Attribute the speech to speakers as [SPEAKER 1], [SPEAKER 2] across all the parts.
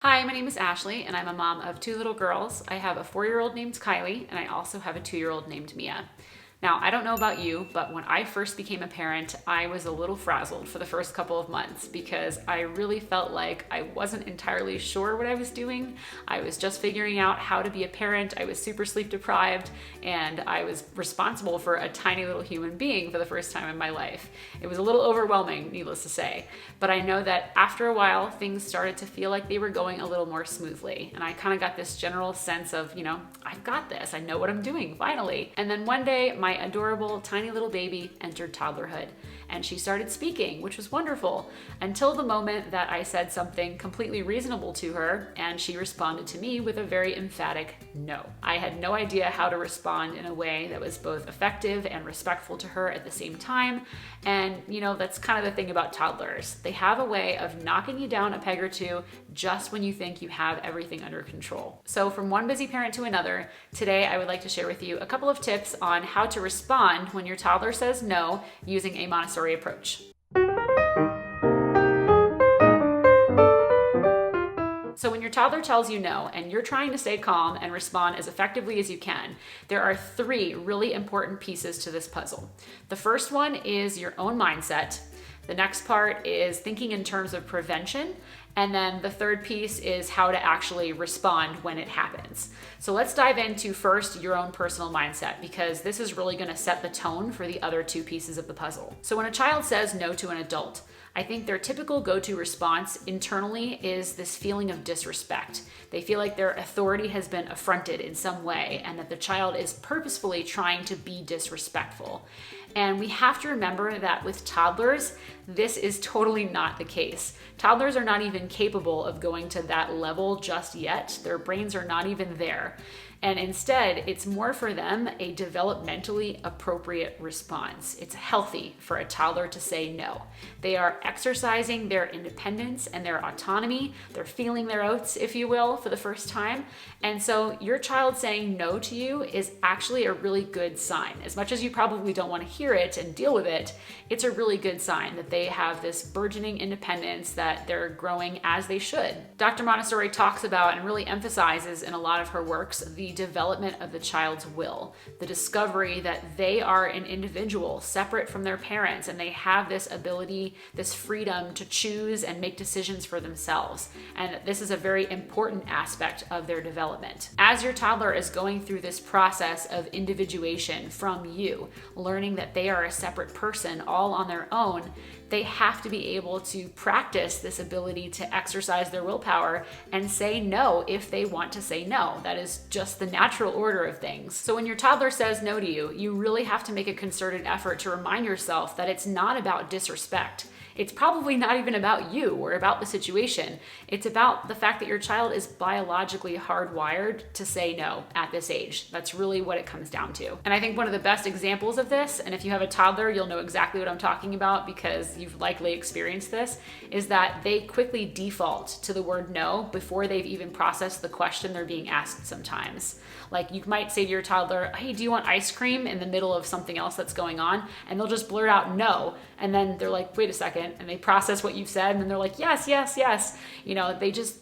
[SPEAKER 1] Hi, my name is Ashley, and I'm a mom of two little girls. I have a 4-year-old named Kylie, and I also have a 2-year-old named Mia. Now, I don't know about you, but when I first became a parent, I was a little frazzled for the first couple of months because I really felt like I wasn't entirely sure what I was doing. I was just figuring out how to be a parent. I was super sleep deprived, and I was responsible for a tiny little human being for the first time in my life. It was a little overwhelming, needless to say, but I know that after a while, things started to feel like they were going a little more smoothly, and I kind of got this general sense of, I've got this. I know what I'm doing, finally. And then one day, my adorable tiny little baby entered toddlerhood, and she started speaking, which was wonderful, until the moment that I said something completely reasonable to her, and she responded to me with a very emphatic no. I had no idea how to respond in a way that was both effective and respectful to her at the same time. And that's kind of the thing about toddlers. They have a way of knocking you down a peg or two just when you think you have everything under control. So from one busy parent to another, today I would like to share with you a couple of tips on how to respond when your toddler says no using a Montessori approach. So when your toddler tells you no and you're trying to stay calm and respond as effectively as you can, there are 3 really important pieces to this puzzle. The first one is your own mindset. The next part is thinking in terms of prevention. And then the third piece is how to actually respond when it happens. So let's dive into first your own personal mindset, because this is really going to set the tone for the other 2 pieces of the puzzle. So when a child says no to an adult, I think their typical go-to response internally is this feeling of disrespect. They feel like their authority has been affronted in some way and that the child is purposefully trying to be disrespectful. And we have to remember that with toddlers, this is totally not the case. Toddlers are not even capable of going to that level just yet. Their brains are not even there. And instead, it's more for them a developmentally appropriate response. It's healthy for a toddler to say no. They are exercising their independence and their autonomy. They're feeling their oats, if you will, for the first time. And so your child saying no to you is actually a really good sign. As much as you probably don't want to hear it and deal with it, it's a really good sign that they have this burgeoning independence, that they're growing as they should. Dr. Montessori talks about and really emphasizes in a lot of her works the development of the child's will, the discovery that they are an individual separate from their parents, and they have this ability, this freedom to choose and make decisions for themselves. And this is a very important aspect of their development. As your toddler is going through this process of individuation from you, learning that they are a separate person all on their own, they have to be able to practice this ability to exercise their willpower and say no if they want to say no. That is just the natural order of things. So when your toddler says no to you, you really have to make a concerted effort to remind yourself that it's not about disrespect. It's probably not even about you or about the situation. It's about the fact that your child is biologically hardwired to say no at this age. That's really what it comes down to. And I think one of the best examples of this, and if you have a toddler, you'll know exactly what I'm talking about because you've likely experienced this, is that they quickly default to the word no before they've even processed the question they're being asked sometimes. Like you might say to your toddler, hey, do you want ice cream, in the middle of something else that's going on? And they'll just blurt out no. And then they're like, wait a second. And they process what you've said. And then they're like, yes, yes, yes.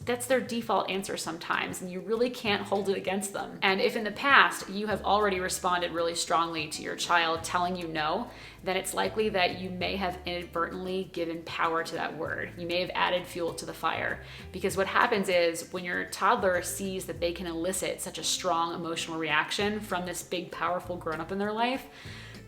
[SPEAKER 1] That's their default answer sometimes. And you really can't hold it against them. And if in the past you have already responded really strongly to your child telling you no, then it's likely that you may have inadvertently given power to that word. You may have added fuel to the fire. Because what happens is when your toddler sees that they can elicit such a strong emotional reaction from this big, powerful grown-up in their life,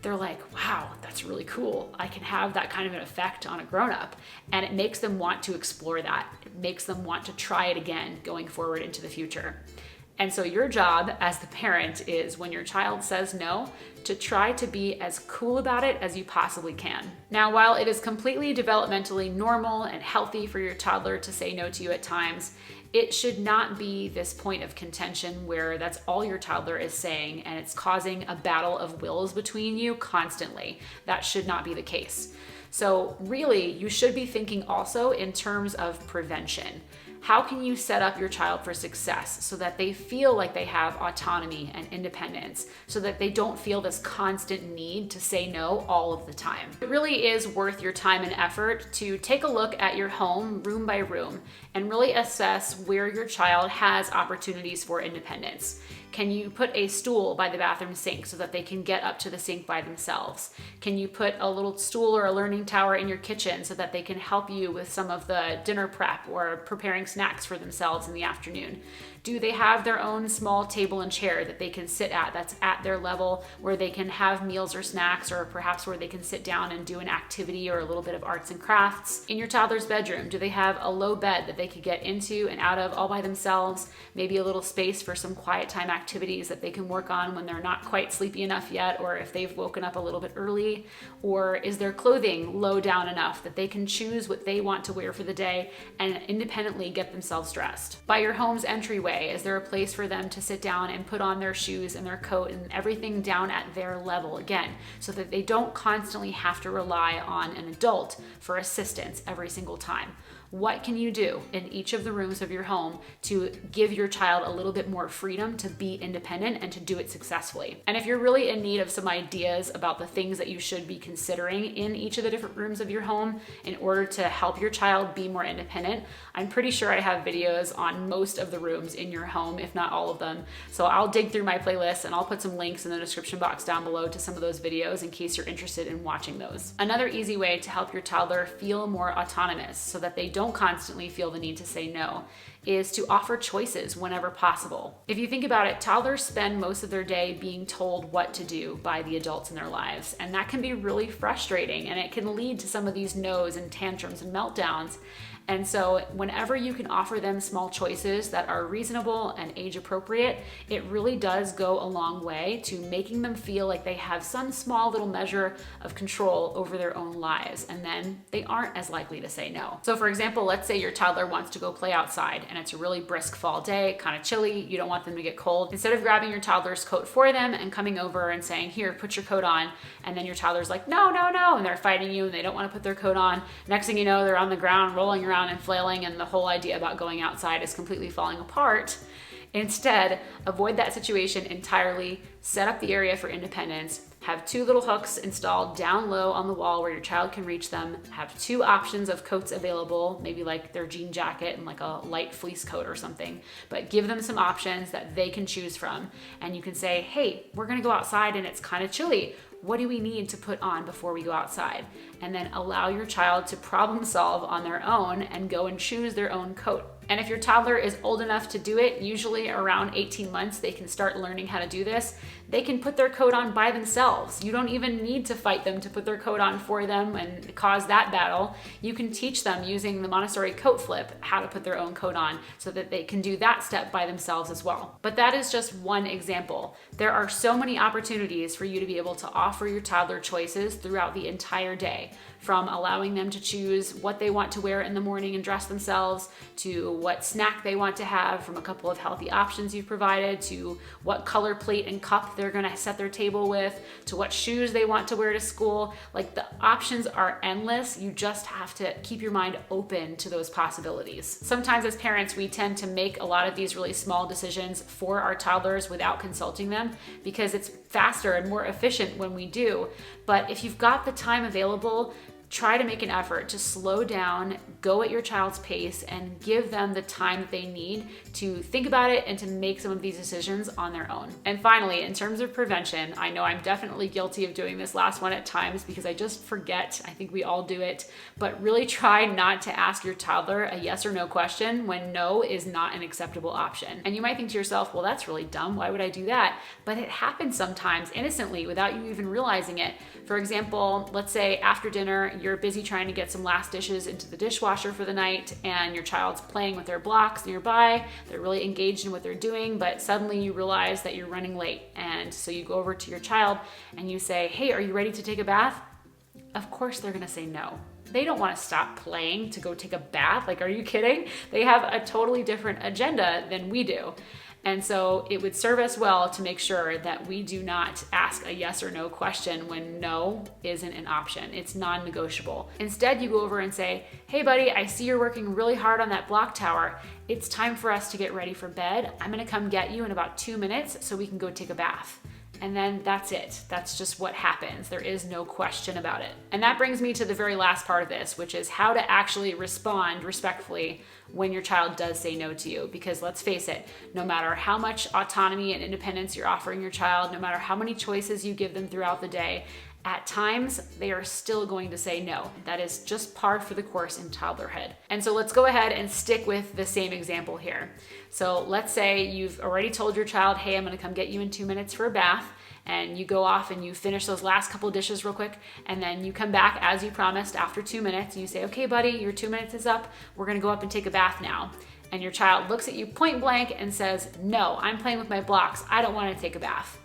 [SPEAKER 1] they're like, wow, that's really cool. I can have that kind of an effect on a grown-up. And it makes them want to explore that. It makes them want to try it again going forward into the future. And so your job as the parent is, when your child says no, to try to be as cool about it as you possibly can. Now, while it is completely developmentally normal and healthy for your toddler to say no to you at times, it should not be this point of contention where that's all your toddler is saying and it's causing a battle of wills between you constantly. That should not be the case. So really, you should be thinking also in terms of prevention. How can you set up your child for success so that they feel like they have autonomy and independence, so that they don't feel this constant need to say no all of the time? It really is worth your time and effort to take a look at your home room by room and really assess where your child has opportunities for independence. Can you put a stool by the bathroom sink so that they can get up to the sink by themselves? Can you put a little stool or a learning tower in your kitchen so that they can help you with some of the dinner prep or preparing snacks for themselves in the afternoon? Do they have their own small table and chair that they can sit at that's at their level, where they can have meals or snacks, or perhaps where they can sit down and do an activity or a little bit of arts and crafts? In your toddler's bedroom, do they have a low bed that they could get into and out of all by themselves? Maybe a little space for some quiet time activities that they can work on when they're not quite sleepy enough yet, or if they've woken up a little bit early? Or is their clothing low down enough that they can choose what they want to wear for the day and independently get themselves dressed? By your home's entryway, is there a place for them to sit down and put on their shoes and their coat and everything down at their level again, so that they don't constantly have to rely on an adult for assistance every single time? What can you do in each of the rooms of your home to give your child a little bit more freedom to be independent and to do it successfully? And if you're really in need of some ideas about the things that you should be considering in each of the different rooms of your home in order to help your child be more independent, I'm pretty sure I have videos on most of the rooms in your home, if not all of them. So I'll dig through my playlist and I'll put some links in the description box down below to some of those videos in case you're interested in watching those. Another easy way to help your toddler feel more autonomous so that they don't constantly feel the need to say no is to offer choices whenever possible. If you think about it, toddlers spend most of their day being told what to do by the adults in their lives, and that can be really frustrating, and it can lead to some of these no's and tantrums and meltdowns. And so whenever you can offer them small choices that are reasonable and age appropriate, it really does go a long way to making them feel like they have some small little measure of control over their own lives, and then they aren't as likely to say no. So for example, let's say your toddler wants to go play outside and it's a really brisk fall day, kind of chilly, you don't want them to get cold. Instead of grabbing your toddler's coat for them and coming over and saying, here, put your coat on, and then your toddler's like, no, no, no, and they're fighting you and they don't want to put their coat on. Next thing you know, they're on the ground rolling around and flailing, and the whole idea about going outside is completely falling apart. Instead, avoid that situation entirely, set up the area for independence, have 2 little hooks installed down low on the wall where your child can reach them, have 2 options of coats available, maybe like their jean jacket and like a light fleece coat or something, but give them some options that they can choose from. And you can say, hey, we're gonna go outside and it's kind of chilly. What do we need to put on before we go outside? And then allow your child to problem solve on their own and go and choose their own coat. And if your toddler is old enough to do it, usually around 18 months, they can start learning how to do this. They can put their coat on by themselves. You don't even need to fight them to put their coat on for them and cause that battle. You can teach them using the Montessori coat flip how to put their own coat on so that they can do that step by themselves as well. But that is just one example. There are so many opportunities for you to be able to offer your toddler choices throughout the entire day, from allowing them to choose what they want to wear in the morning and dress themselves, to what snack they want to have from a couple of healthy options you've provided, to what color plate and cup they're gonna set their table with, to what shoes they want to wear to school. Like, the options are endless. You just have to keep your mind open to those possibilities. Sometimes as parents, we tend to make a lot of these really small decisions for our toddlers without consulting them because it's faster and more efficient when we do. But if you've got the time available, try to make an effort to slow down, go at your child's pace, and give them the time that they need to think about it and to make some of these decisions on their own. And finally, in terms of prevention, I know I'm definitely guilty of doing this last one at times because I just forget. I think we all do it, but really try not to ask your toddler a yes or no question when no is not an acceptable option. And you might think to yourself, well, that's really dumb. Why would I do that? But it happens sometimes innocently without you even realizing it. For example, let's say after dinner, you're busy trying to get some last dishes into the dishwasher for the night, and your child's playing with their blocks nearby. They're really engaged in what they're doing, but suddenly you realize that you're running late. And so you go over to your child and you say, hey, are you ready to take a bath? Of course they're gonna say no. They don't want to stop playing to go take a bath. Like, are you kidding? They have a totally different agenda than we do. And so it would serve us well to make sure that we do not ask a yes or no question when no isn't an option. It's non-negotiable. Instead, you go over and say, hey buddy, I see you're working really hard on that block tower. It's time for us to get ready for bed. I'm gonna come get you in about 2 minutes so we can go take a bath. And then that's it. That's just what happens. There is no question about it. And that brings me to the very last part of this, which is how to actually respond respectfully when your child does say no to you. Because let's face it, no matter how much autonomy and independence you're offering your child, no matter how many choices you give them throughout the day, at times, they are still going to say no. That is just par for the course in toddlerhood. And so let's go ahead and stick with the same example here. So let's say you've already told your child, hey, I'm gonna come get you in 2 minutes for a bath, and you go off and you finish those last couple dishes real quick, and then you come back as you promised after 2 minutes, and you say, okay, buddy, your 2 minutes is up. We're gonna go up and take a bath now. And your child looks at you point blank and says, no, I'm playing with my blocks. I don't wanna take a bath.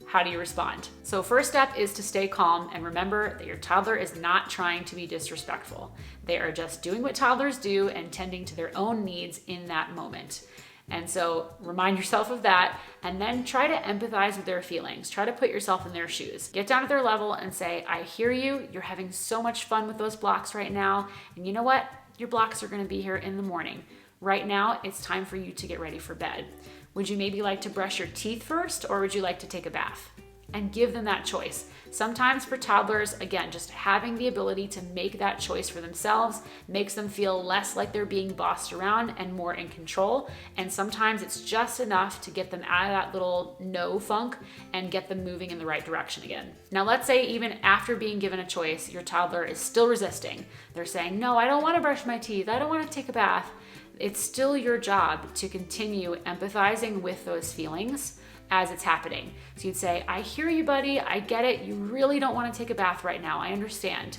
[SPEAKER 1] How do you respond? So first step is to stay calm and remember that your toddler is not trying to be disrespectful. They are just doing what toddlers do and tending to their own needs in that moment. And so remind yourself of that and then try to empathize with their feelings. Try to put yourself in their shoes. Get down to their level and say, I hear you. You're having so much fun with those blocks right now. And you know what? Your blocks are gonna be here in the morning. Right now, it's time for you to get ready for bed. Would you maybe like to brush your teeth first, or would you like to take a bath? And give them that choice. Sometimes for toddlers, again, just having the ability to make that choice for themselves makes them feel less like they're being bossed around and more in control. And sometimes it's just enough to get them out of that little no funk and get them moving in the right direction again. Now, let's say even after being given a choice, your toddler is still resisting. They're saying, no, I don't want to brush my teeth. I don't want to take a bath. It's still your job to continue empathizing with those feelings as it's happening. So you'd say, I hear you, buddy. I get it. You really don't want to take a bath right now. I understand.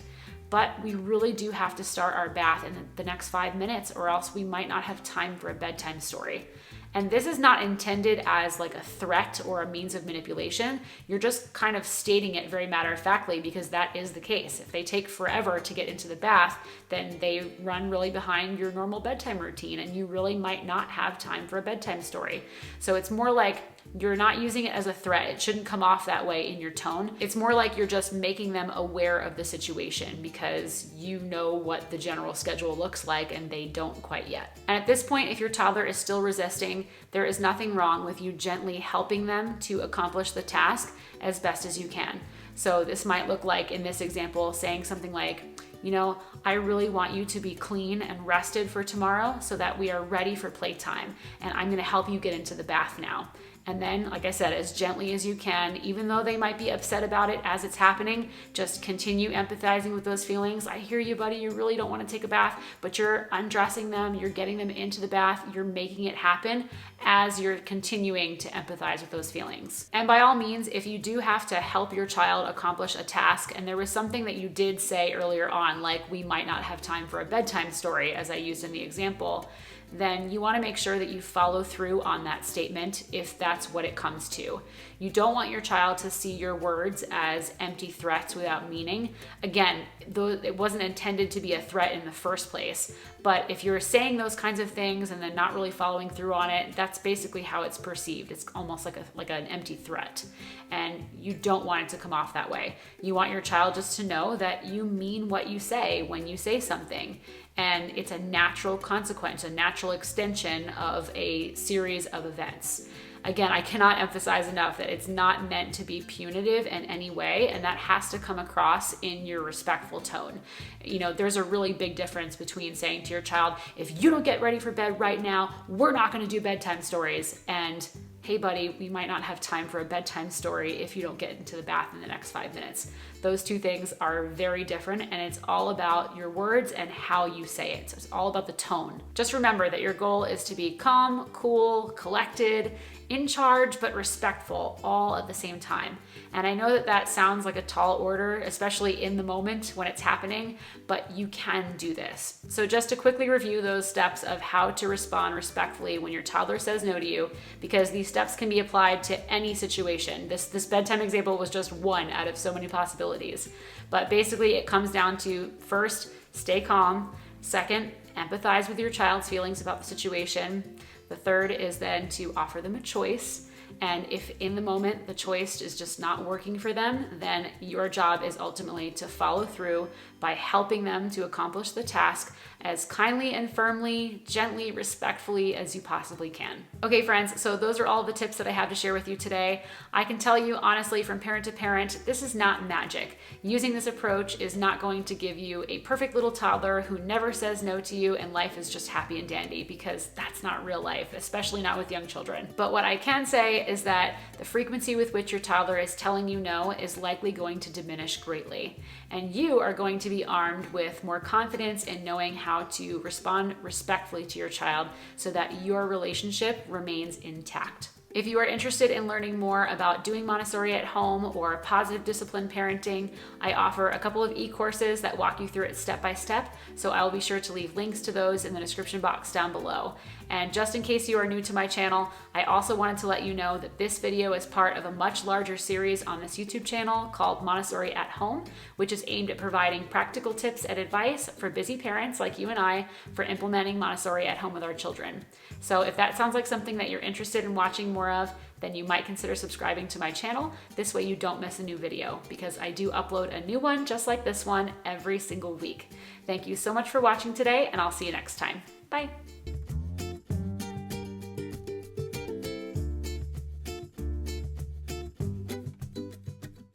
[SPEAKER 1] But we really do have to start our bath in the next 5 minutes, or else we might not have time for a bedtime story. And this is not intended as like a threat or a means of manipulation. You're just kind of stating it very matter-of-factly because that is the case. If they take forever to get into the bath, then they run really behind your normal bedtime routine and you really might not have time for a bedtime story. So it's more like you're not using it as a threat. It shouldn't come off that way in your tone. It's more like you're just making them aware of the situation because you know what the general schedule looks like and they don't quite yet. And at this point, if your toddler is still resisting, there is nothing wrong with you gently helping them to accomplish the task as best as you can. So this might look like, in this example, saying something like, you know, I really want you to be clean and rested for tomorrow so that we are ready for playtime. And I'm gonna help you get into the bath now. And then, like I said, as gently as you can, even though they might be upset about it as it's happening, just continue empathizing with those feelings. I hear you, buddy. You really don't want to take a bath, but you're undressing them. You're getting them into the bath. You're making it happen as you're continuing to empathize with those feelings. And by all means, if you do have to help your child accomplish a task, and there was something that you did say earlier on, like we might not have time for a bedtime story, as I used in the example, then you want to make sure that you follow through on that statement if that's what it comes to. You don't want your child to see your words as empty threats without meaning. Again, though it wasn't intended to be a threat in the first place, but if you're saying those kinds of things and then not really following through on it, that's basically how it's perceived. It's almost like an empty threat. And you don't want it to come off that way. You want your child just to know that you mean what you say when you say something. And it's a natural consequence, a natural extension of a series of events. Again, I cannot emphasize enough that it's not meant to be punitive in any way, and that has to come across in your respectful tone. You know, there's a really big difference between saying to your child, if you don't get ready for bed right now, we're not gonna do bedtime stories, and hey buddy, we might not have time for a bedtime story if you don't get into the bath in the next 5 minutes. Those two things are very different, and it's all about your words and how you say it. So it's all about the tone. Just remember that your goal is to be calm, cool, collected, in charge, but respectful all at the same time. And I know that that sounds like a tall order, especially in the moment when it's happening, but you can do this. So just to quickly review those steps of how to respond respectfully when your toddler says no to you, because these steps can be applied to any situation. This bedtime example was just one out of so many possibilities. But basically it comes down to, first, stay calm. Second, empathize with your child's feelings about the situation. The third is then to offer them a choice. And if in the moment the choice is just not working for them, then your job is ultimately to follow through by helping them to accomplish the task as kindly and firmly, gently, respectfully as you possibly can. Okay, friends, so those are all the tips that I have to share with you today. I can tell you honestly, from parent to parent, this is not magic. Using this approach is not going to give you a perfect little toddler who never says no to you and life is just happy and dandy, because that's not real life, especially not with young children. But what I can say is that the frequency with which your toddler is telling you no is likely going to diminish greatly. And you are going to be armed with more confidence in knowing how to respond respectfully to your child so that your relationship remains intact. If you are interested in learning more about doing Montessori at home or positive discipline parenting, I offer a couple of e-courses that walk you through it step by step, so I'll be sure to leave links to those in the description box down below. And just in case you are new to my channel, I also wanted to let you know that this video is part of a much larger series on this YouTube channel called Montessori at Home, which is aimed at providing practical tips and advice for busy parents like you and I for implementing Montessori at home with our children. So if that sounds like something that you're interested in watching more of, then you might consider subscribing to my channel. This way you don't miss a new video, because I do upload a new one just like this one every single week. Thank you so much for watching today, and I'll see you next time. Bye.